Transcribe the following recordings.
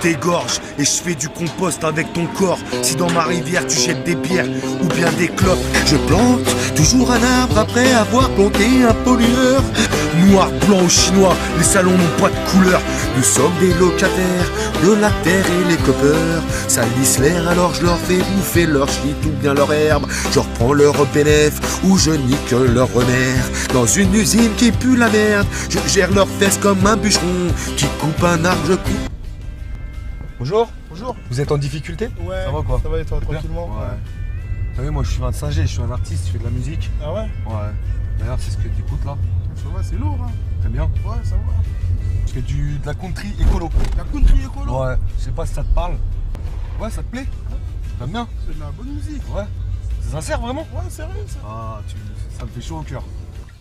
t'égorge et je fais du compost avec ton corps. Si dans ma rivière tu jettes des bières ou bien des clopes, je plante toujours un arbre après avoir planté un pollueur. Noir, blanc ou chinois, les salons n'ont pas de couleur. Nous sommes des locataires de la terre et les copeurs salissent l'air, alors je leur fais bouffer leur shit ou bien leur herbe. Je reprends leur bénéf ou je nique leur remère. Dans une usine qui pue la merde, je gère leurs fesses comme un bûcheron qui coupe un arbre, je coupe. Bonjour. Bonjour. Vous êtes en difficulté? Ouais. Ça va quoi? Ça va et toi, tranquillement? Ouais. Vous savez, moi je suis un Singer, je suis un artiste, je fais de la musique. Ah ouais? Ouais. D'ailleurs, c'est ce que tu écoutes là. Ça va, c'est lourd, hein? T'aimes bien? Ouais, ça va. Je fais de la country écolo. La country écolo? Ouais. Je sais pas si ça te parle. Ouais, ça te plaît? T'aimes bien? C'est de la bonne musique. Ouais. C'est sincère vraiment? Ouais, sérieux ça. Ah, ça me fait chaud au cœur.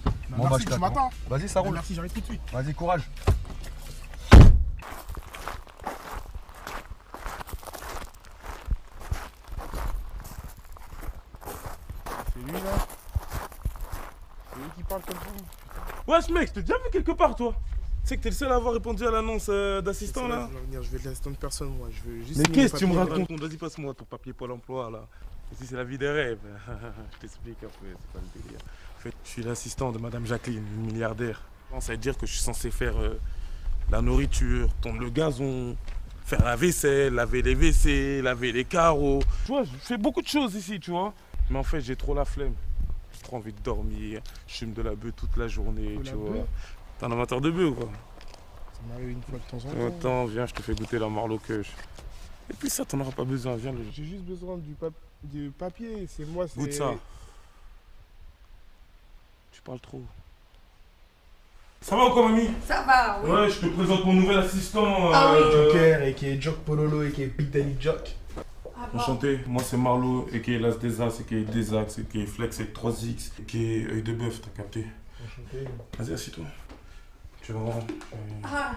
Bah, Bon, merci, je tu t'attends. m'attends. Vas-y, ça roule. Merci, j'arrive tout de suite. Vas-y, courage. C'est lui là. C'est lui qui parle comme ça. Wesh mec, je t'ai déjà vu quelque part toi. Tu sais que t'es le seul à avoir répondu à l'annonce d'assistant là. Je vais être l'assistant de personne, moi. Je veux juste. Mais signer qu'est-ce que tu me papier, racontes? Vas-y, passe-moi ton papier Pôle emploi là. Ici c'est la vie des rêves. Je t'explique après, c'est pas le délire. En fait, je suis l'assistant de Madame Jacqueline, une milliardaire. Ça veut dire que je suis censé faire la nourriture, tondre le gazon, faire la vaisselle, laver les WC, laver les carreaux. Tu vois, je fais beaucoup de choses ici, tu vois. Mais en fait, j'ai trop la flemme. J'ai trop envie de dormir. Je fume de la bœuf toute la journée, tu vois. T'es un amateur de bœuf ou quoi? Ça m'arrive une fois de temps en temps. Attends, viens, je te fais goûter la marloqueuche. Et puis ça, t'en auras pas besoin, viens. J'ai juste besoin du papier, c'est moi, c'est... Goûte ça. Tu parles trop. Ça va ou quoi, mamie? Ça va, oui. Ouais, je te présente mon nouvel assistant. Ah oui. Joker, et qui est Jock Pololo, et qui est Big Daddy Jock. Ah bon. Enchanté, moi c'est Marlo, et qui est l'As des As, et qui est Desax, et qui est Flex avec 3X, et qui est œil de bœuf, t'as capté? Enchanté. Vas-y, assieds-toi. Tu vas voir. Ah.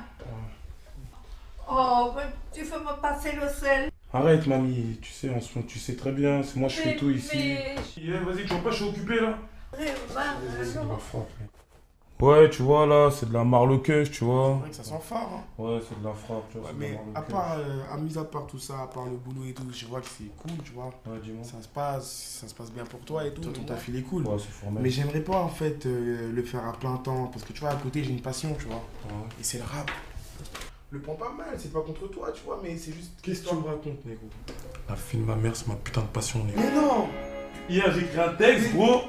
Oh, mais tu veux me passer le sel? Arrête, mamie, tu sais, en ce moment, tu sais très bien, c'est moi je fais tout ici. Mais... Vas-y, tu vois pas, je suis occupé là. Non. Ouais, tu vois là, c'est de la marloqueuche, tu vois. C'est vrai que ça sent fort, hein. Ouais, c'est de la frappe, tu vois. Ouais, c'est de mais la à part, mis à part tout ça, à part le boulot et tout, je vois que c'est cool, tu vois. Ouais, dis-moi. Ça se passe bien pour toi et tout. Ton taf il est cool. Ouais, c'est formel. Mais j'aimerais pas en fait le faire à plein temps parce que tu vois, à côté j'ai une passion, tu vois. Ouais. Et c'est le rap. Le prends pas mal, c'est pas contre toi, tu vois, mais c'est juste. Qu'est-ce que tu me racontes, Nego? La fille de ma mère, c'est ma putain de passion, Nego. Mais non! Hier, j'ai écrit un texte, gros.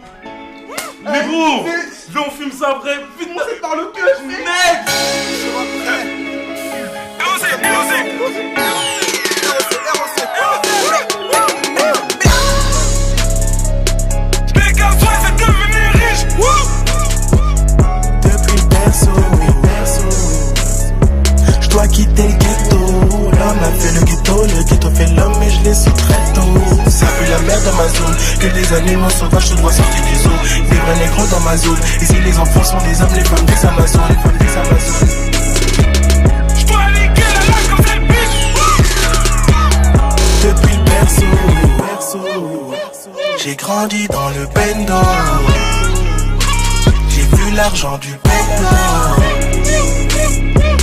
Nego! Viens, on filme ça après. Vite, Moi c'est par le cœur, mec! Depuis le berceau, je dois quitter le ghetto. L'homme a fait le ghetto fait l'homme et je l'ai su très tôt. Ça pue la merde dans ma zone, que les animaux sauvages, je dois sortir du zoo. Des vrais négros dans ma zone, ici les enfants sont des hommes, les femmes des Amazones, les femmes des Amazones. Je dois niquer la lâche comme cette bitch. Depuis le berceau, j'ai grandi dans le bendo. J'ai vu l'argent du bendo.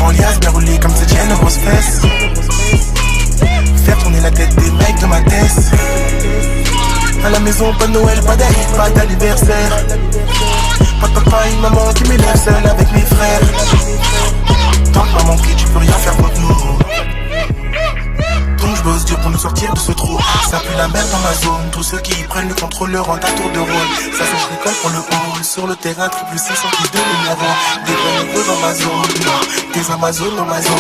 En liasse, bien roulé comme cette chienne, grosse fesse. Faire tourner la tête des mecs de ma tête. À la maison, pas de Noël, pas d'Aïd, pas d'anniversaire. Pas de papa et maman qui m'élèvent seul avec mes frères. Tant que maman crie, tu peux rien faire contre nous. Donc je bosse dur pour nous sortir de ce trou. Ça pue la merde dans ma zone. Tous ceux qui prennent le contrôleur en un tour de rôle. Ça sèche l'école pour le hall. Sur le terrain, triple 600 qui de numéro. Des vrais négros dans ma zone. Des Amazones dans ma zone.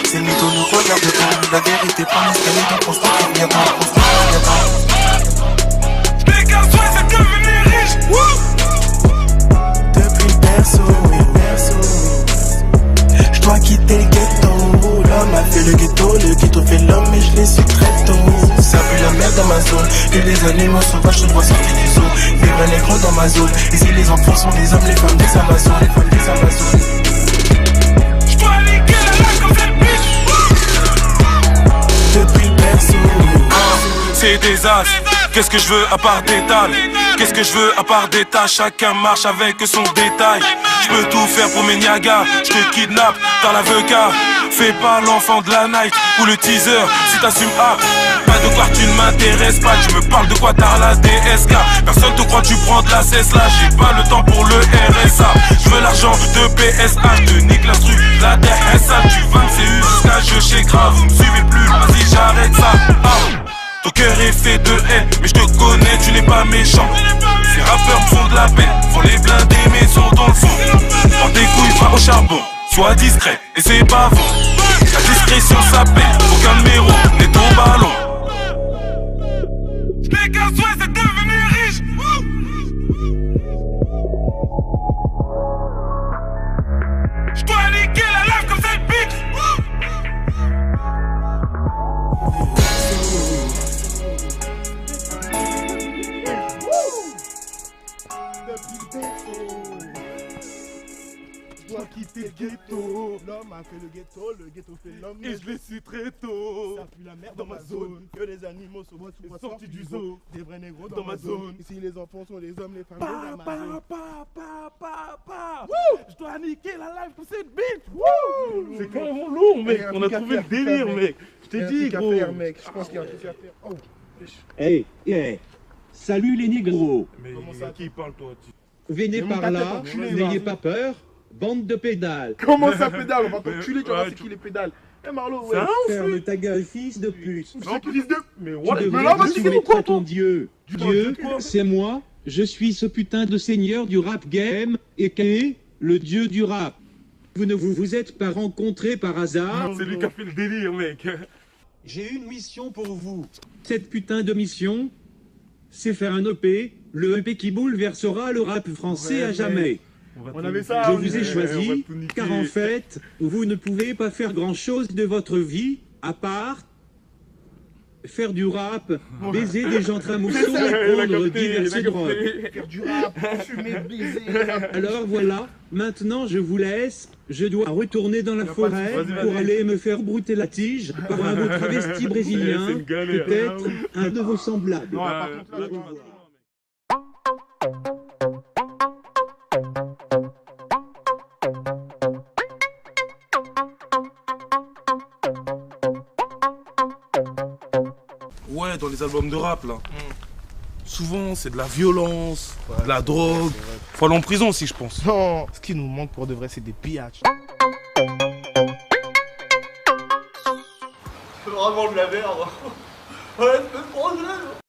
C'est le mytho, nous regarde de haut. La vérité prend l'escalier, donc on se retrouve bientôt. C'est devenu riche. Depuis le berceau, je dois quitter le ghetto. L'homme a fait le ghetto fait l'homme et je l'ai su très tôt. Ça pue la merde dans ma zone, que les animaux sauvages, je dois sortir du zoo. Des vrais négros dans ma zone, ici les enfants sont des hommes, les femmes des Amazones, les femmes des Amazones. Je dois niquer la lâche comme cette bitch. Depuis le berceau, c'est des as. Qu'est-ce que je veux à part des dalles? Qu'est-ce que je veux à part des tas? Chacun marche avec son détail. Je peux tout faire pour mes niagas. Je te kidnappe dans l'avocat. Fais pas l'enfant de la night ou le teaser. Si t'assumes pas de quoi tu ne m'intéresses pas. Tu me parles de quoi t'as la DSK. Personne te croit, tu prends de la cesse là. J'ai pas le temps pour le RSA. Je veux l'argent de PSA. Je te nique la stru, la DSA. Du 20 CU jusqu'à je chez grave. Vous me suivez plus, vas-y j'arrête ça. Ton cœur est fait de haine, mais je te connais, tu n'es pas méchant. Ces rappeurs me font de la peine, font les blindés mais sont dans le fond. Prends tes couilles, va au charbon, sois discret et c'est pas bon. La discrétion ça paie, aucun numéro n'est au ballon. J'n'ai qu'un souhait, c'est devenir riche. J'dois niquer la life comme cette bitch. Je dois quitter le ghetto. L'homme a fait le ghetto fait l'homme. Et je l'ai su très tôt. Ça pue la merde dans ma zone. Que les animaux sont sortis du zoo. Des vrais négros dans ma zone. Ici les enfants sont les hommes, les femmes dans ma zone. Je dois niquer la life pour cette bitch. C'est carrément lourd, mec. On a trouvé le délire, mec. Je t'ai dit, gros. Mec, je pense qu'il y a un truc à faire. Oh. Hey, salut les négros. Mais à qui parle toi? Venez par là, n'ayez pas peur, bande de pédales. Comment ça pédale? On va t'enculer, tu vas voir c'est qui les pédales. Eh Marlo, ouais. Ferme ta gueule, fils de pute. Non, fils de... Mais Tu what? devrais te soumettre à ton Dieu. Dieu, c'est moi, je suis ce putain de seigneur du rap game, et le dieu du rap. Vous ne vous êtes pas rencontrés par hasard. C'est lui qui a fait le délire, mec. J'ai une mission pour vous. Cette putain de mission, c'est faire un EP, le EP qui bouleversera le rap français à jamais. On avait ça. Je vous ai choisi, car en fait, vous ne pouvez pas faire grand-chose de votre vie, à part faire du rap, baiser des gens tramoussons et prendre diverses drogues. Faire du rap, fumer, baiser. Alors voilà, maintenant je vous laisse, je dois retourner dans la forêt pour aller me faire brouter la tige par un beau travesti brésilien, peut-être un de vos semblables. Non, par contre, là, Ouais, dans les albums de rap, là. Souvent, c'est de la violence, de la drogue. Faut aller en prison aussi, je pense. non, ce qui nous manque pour de vrai, c'est des pillages. C'est vraiment de la merde. Ouais, c'est trop de